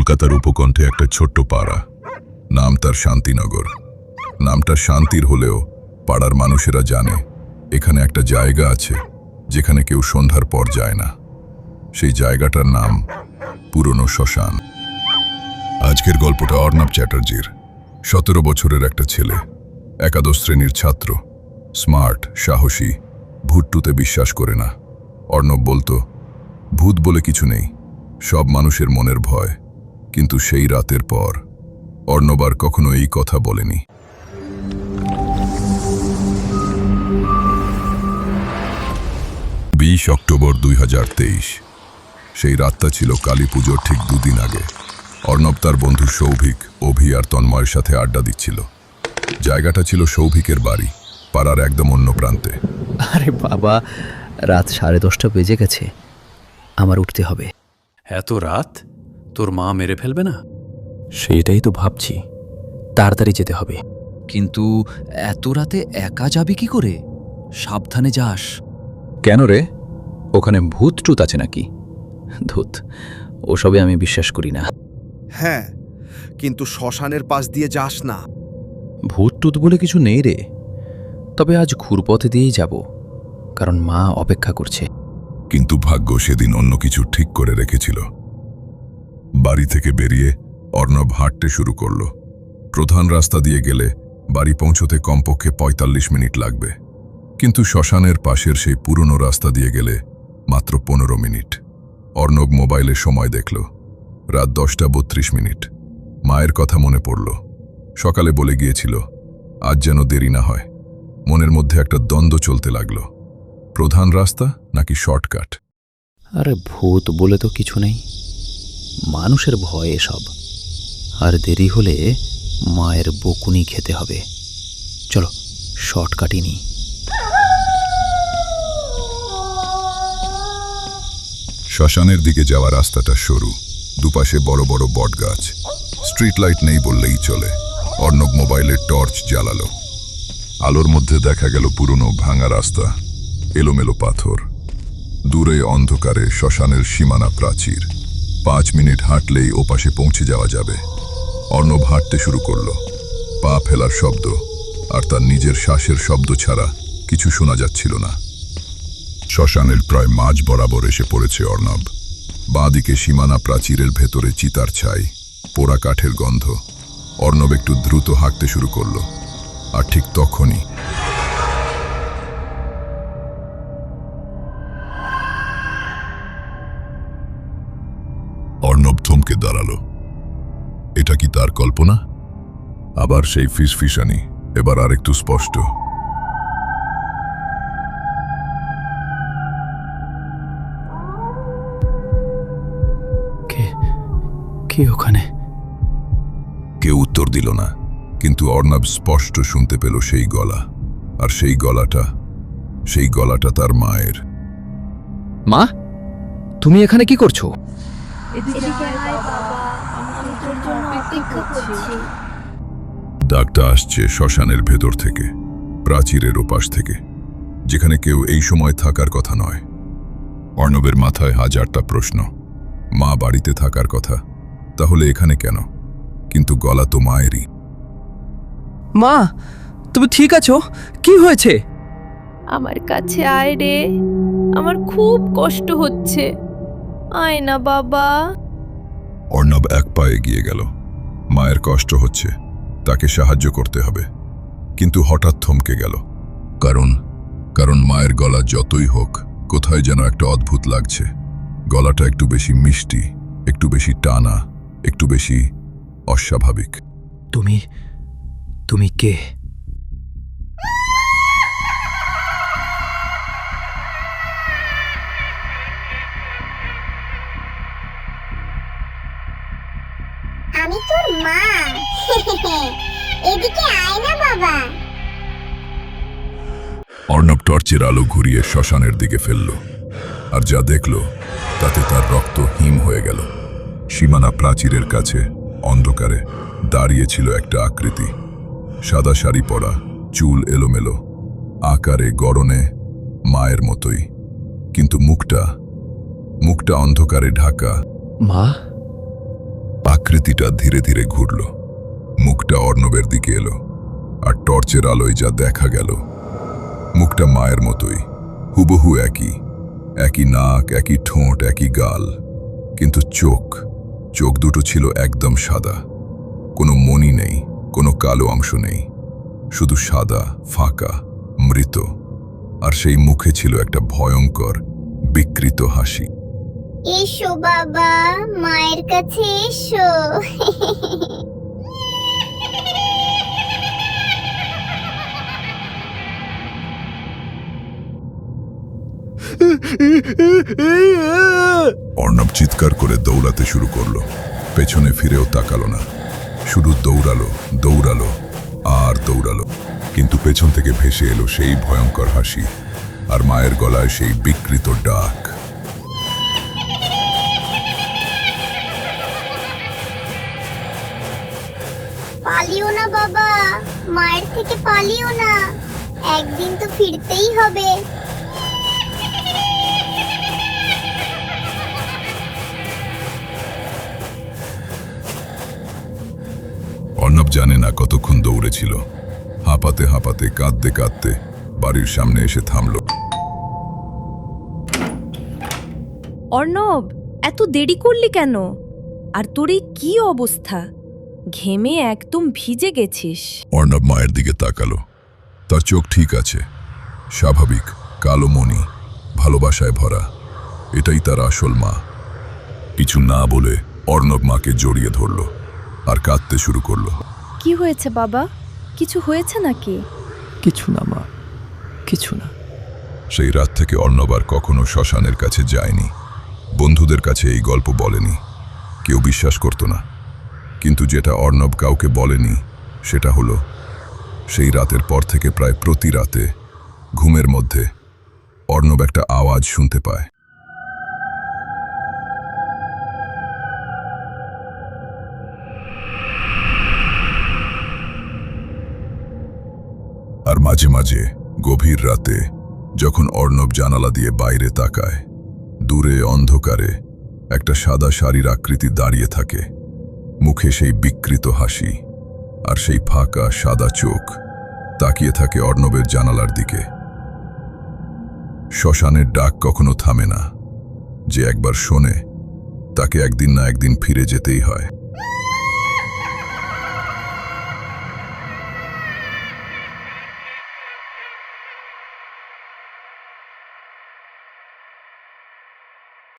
কলকাতার উপকণ্ঠে একটা ছোট্ট পাড়া, নাম তার শান্তিনগর। নামটা শান্তির হলেও পাড়ার মানুষেরা জানে এখানে একটা জায়গা আছে যেখানে কেউ সন্ধ্যার পর যায় না। সেই জায়গাটার নাম পুরনো শ্মশান। আজকের গল্পটা অর্ণব চ্যাটার্জির। 17 বছরের একটা ছেলে, একাদশ শ্রেণীর ছাত্র, স্মার্ট, সাহসী, ভূতটুতে বিশ্বাস করে না। অর্ণব বলতো, ভূত বলে কিছু নেই, সব মানুষের মনের ভয়। কিন্তু সেই রাতের পর অর্ণব আর কখনো এই কথা বলেনি। 20 অক্টোবর 2023। সেই রাতটা ছিল কালী পুজোর ঠিক 2 দিন আগে। অর্ণব তার বন্ধু সৌভিক, অভি আর তন্ময়ের সাথে আড্ডা দিচ্ছিল। জায়গাটা ছিল সৌভিকের বাড়ি, পাড়ার একদম অন্য প্রান্তে। আরে বাবা, রাত 10:30 বেজে গেছে, আমার উঠতে হবে। এত রাত? তোর মা মেরে ফেলবে না? সেটাই তো ভাবছি, তাড়াতাড়ি যেতে হবে। কিন্তু এত রাতে একা যাবি কি করে? সাবধানে যাস। কেন রে, ওখানে ভূত টুত আছে নাকি? ধুত, ওসবে আমি বিশ্বাস করি না। হ্যাঁ, কিন্তু শ্মশানের পাশ দিয়ে যাস না। ভূত টুত বলে কিছু নেই রে, তবে আজ ঘুরপথে দিয়েই যাব, কারণ মা অপেক্ষা করছে। কিন্তু ভাগ্য সেদিন অন্য কিছু ঠিক করে রেখেছিল। বাড়ি থেকে বেরিয়ে অর্ণব হাঁটতে শুরু করল। প্রধান রাস্তা দিয়ে গেলে বাড়ি পৌঁছতে কমপক্ষে 45 মিনিট লাগবে, কিন্তু শ্মশানের পাশের সেই পুরনো রাস্তা দিয়ে গেলে মাত্র 15 মিনিট। অর্ণব মোবাইলে সময় দেখল, রাত 10:32। মায়ের কথা মনে পড়ল। সকালে বলে গিয়েছিল আজ যেন দেরি না হয়। মনের মধ্যে একটা দ্বন্দ্ব চলতে লাগল, প্রধান রাস্তা নাকি শর্টকাট। আরে ভূত বলে তো কিছু নেই, মানুষের ভয় এসব। আর দেরি হলে মায়ের বকুনি খেতে হবে। চলো শর্টকাটই নিই। শ্মশানের দিকে যাওয়া রাস্তাটা সরু, দুপাশে বড় বড় বটগাছ। স্ট্রিট লাইট নেই বললেই চলে। অর্ণব মোবাইলের টর্চ জ্বালালো। আলোর মধ্যে দেখা গেল পুরনো ভাঙা রাস্তা, এলোমেলো পাথর। দূরে অন্ধকারে শ্মশানের সীমানা প্রাচীর। 5 মিনিট হাঁটলেই ওপাশে পৌঁছে যাওয়া যাবে। অর্ণব হাঁটতে শুরু করলো। পা ফেলার শব্দ আর তার নিজের শ্বাসের শব্দ ছাড়া কিছু শোনা যাচ্ছিল না। শ্মশানের প্রায় মাঝ বরাবর এসে পড়েছে অর্ণব। বাঁদিকে সীমানা প্রাচীরের ভেতরে চিতার ছাই, পোড়া কাঠের গন্ধ। অর্ণব একটু দ্রুত হাঁটতে শুরু করলো। আর ঠিক তখনই অর্ণব থমকে দাঁড়ালো। এটা কি তার কল্পনা? আবার সেই ফিসফিসানি, এবার আরেকটু স্পষ্ট। কে ওখানে? কেউ উত্তর দিল না, কিন্তু অর্ণব স্পষ্ট শুনতে পেল সেই গলা। আর সেই গলাটা তার মায়ের। মা, তুমি এখানে কি করছো? ডাকটা আসছে শ্মশানের ভেতর থেকে, প্রাচীরের ওপাশ থেকে, যেখানে কেউ এই সময় থাকার কথা নয়। অর্ণবের মাথায় হাজারটা প্রশ্ন। মা বাড়িতে থাকার কথা, তাহলে এখানে কেন? কিন্তু গলা তো মায়েরই। মা, তুমি ঠিক আছো? কি হয়েছে? আমার কাছে আয় রে, আমার খুব কষ্ট হচ্ছে, আয় না বাবা। অর্ণব এক পা এগিয়ে গেল। মায়ের কষ্ট হচ্ছে, তাকে সাহায্য করতে হবে। কিন্তু হঠাৎ থমকে গেল, কারণ মায়ের গলা যতই হোক কোথায় যেন একটা অদ্ভুত লাগছে। গলাটা একটু বেশি মিষ্টি, একটু বেশি টানা, একটু বেশি অস্বাভাবিক। তুমি কে? আমি তোর মা। এদিকে আয় না বাবা। অর্ণব টর্চের আলো ঘুরিয়ে শ্মশানের দিকে ফেলল, আর যা দেখল তাতে তার রক্ত হিম হয়ে গেল। সীমানা প্রাচীরের কাছে অন্ধকারে দাঁড়িয়েছিল একটা আকৃতি। সাদা শাড়ি পরা, চুল এলোমেলো, আকারে গড়নে মায়ের মতোই, কিন্তু মুখটা অন্ধকারে ঢাকা। মা, আকৃতিটা ধীরে ধীরে ঘুরল, মুখটা অর্ণবের দিকে এলো, আর টর্চের আলোয় যা দেখা গেল, মুখটা মায়ের মতোই, হুবহু একই, একই নাক, একই ঠোঁট, একই গাল, কিন্তু চোখ দুটো ছিল একদম সাদা, কোনো মণি নেই, কোনো কালো অংশ নেই, শুধু সাদা, ফাঁকা, মৃত। আর সেই মুখে ছিল একটা ভয়ঙ্কর বিকৃত হাসি। এসো বাবা, মায়ের কাছে এসো। অর্ণব চিৎকার করে দৌড়াতে শুরু করলো, পেছনে ফিরেও তাকালো না, শুধু দৌড়ালো আর দৌড়ালো। কিন্তু পেছন থেকে ভেসে এলো সেই ভয়ঙ্কর হাসি, আর মায়ের গলায় সেই বিকৃত ডাক। পালিও না বাবা, মায়ের থেকে পালিও না, একদিন তো ফিরতেই হবে। অর্ণব জানে না কতক্ষণ দৌড়েছিল, হাঁপাতে হাঁপাতে, কাঁদতে কাঁদতে বাড়ির সামনে এসে থামল। অর্ণব, এত দেরি করলি কেন? আর তোর এই কি অবস্থা? ঘেমে একদম ভিজে গেছিস। অর্ণব মায়ের দিকে তাকালো, তার চোখ ঠিক আছে, স্বাভাবিক, কালো মণি, ভালোবাসায় ভরা। এটাই তার আসল মা। কিছু না বলে অর্ণব মাকে জড়িয়ে ধরল আর কাঁদতে শুরু করলো। কি হয়েছে বাবা? কিছু হয়েছে নাকি? কিছু না মা, কিছু না। সেই রাত থেকে অর্ণব আর কখনো শ্মশানের কাছে যায়নি, বন্ধুদের কাছে এই গল্প বলেনি, কেউ বিশ্বাস করত না। কিন্তু যেটা অর্ণব কাউকে বলেনি সেটা হলো, সেই রাতের পর থেকে প্রায় প্রতি রাতে ঘুমের মধ্যে অর্ণব একটা আওয়াজ শুনতে পায়। আর মাঝে মাঝে গভীর রাতে যখন অর্ণব জানালা দিয়ে বাইরে তাকায়, দূরে অন্ধকারে একটা সাদা শাড়ির আকৃতি দাঁড়িয়ে থাকে, মুখে সেই বিকৃত হাসি, আর সেই ফাঁকা সাদা চোখ তাকিয়ে থাকে অর্ণবের জানালার দিকে। শ্মশানের ডাক কখনো থামে না, যে একবার শোনে তাকে একদিন না একদিন ফিরে যেতেই হয়।